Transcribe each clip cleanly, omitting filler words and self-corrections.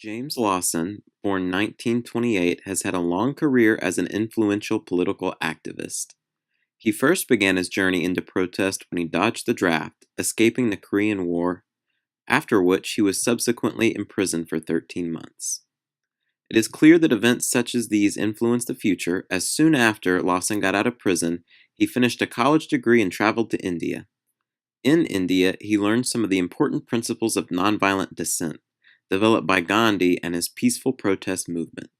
James Lawson, born 1928, has had a long career as an influential political activist. He first began his journey into protest when he dodged the draft, escaping the Korean War, after which he was subsequently imprisoned for 13 months. It is clear that events such as these influenced the future, as soon after Lawson got out of prison, he finished a college degree and traveled to India. In India, he learned some of the important principles of nonviolent dissent, developed by Gandhi and his peaceful protest movement.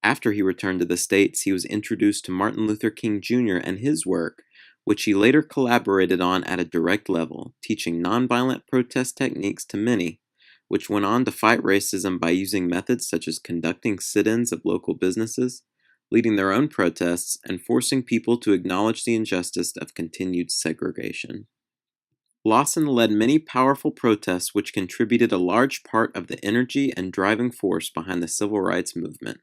After he returned to the States, he was introduced to Martin Luther King Jr. and his work, which he later collaborated on at a direct level, teaching nonviolent protest techniques to many, which went on to fight racism by using methods such as conducting sit-ins of local businesses, leading their own protests, and forcing people to acknowledge the injustice of continued segregation. Lawson led many powerful protests which contributed a large part of the energy and driving force behind the civil rights movement.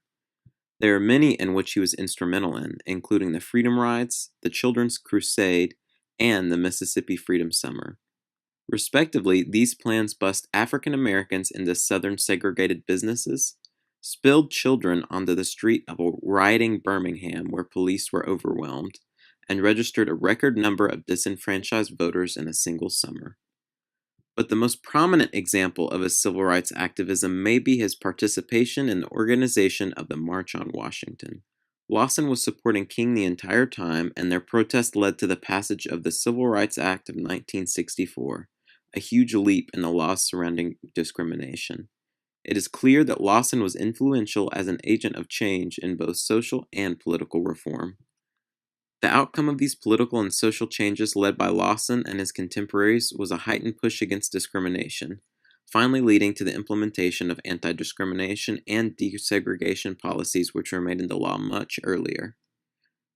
There are many in which he was instrumental in, including the Freedom Rides, the Children's Crusade, and the Mississippi Freedom Summer. Respectively, these plans bussed African Americans into Southern segregated businesses, spilled children onto the street of a rioting Birmingham where police were overwhelmed, and registered a record number of disenfranchised voters in a single summer. But the most prominent example of his civil rights activism may be his participation in the organization of the March on Washington. Lawson was supporting King the entire time, and their protest led to the passage of the Civil Rights Act of 1964, a huge leap in the laws surrounding discrimination. It is clear that Lawson was influential as an agent of change in both social and political reform. The outcome of these political and social changes led by Lawson and his contemporaries was a heightened push against discrimination, finally leading to the implementation of anti-discrimination and desegregation policies which were made into law much earlier.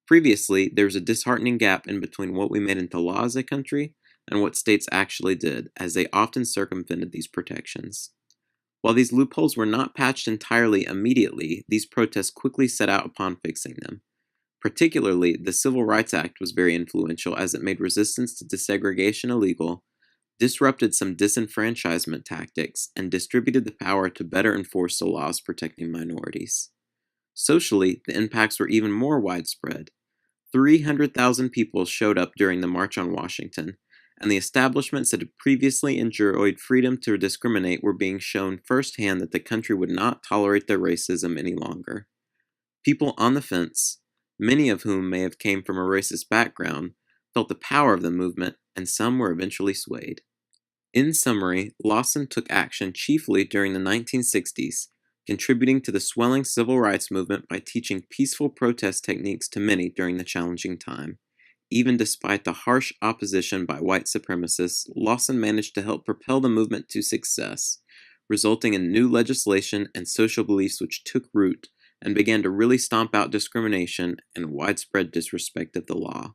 Previously, there was a disheartening gap in between what we made into law as a country and what states actually did, as they often circumvented these protections. While these loopholes were not patched entirely immediately, these protests quickly set out upon fixing them. Particularly, the Civil Rights Act was very influential as it made resistance to desegregation illegal, disrupted some disenfranchisement tactics, and distributed the power to better enforce the laws protecting minorities. Socially, the impacts were even more widespread. 300,000 people showed up during the March on Washington, and the establishments that had previously enjoyed freedom to discriminate were being shown firsthand that the country would not tolerate their racism any longer. People on the fence, many of whom may have came from a racist background, felt the power of the movement, and some were eventually swayed. In summary, Lawson took action chiefly during the 1960s, contributing to the swelling civil rights movement by teaching peaceful protest techniques to many during the challenging time. Even despite the harsh opposition by white supremacists, Lawson managed to help propel the movement to success, resulting in new legislation and social beliefs which took root and began to really stomp out discrimination and widespread disrespect of the law.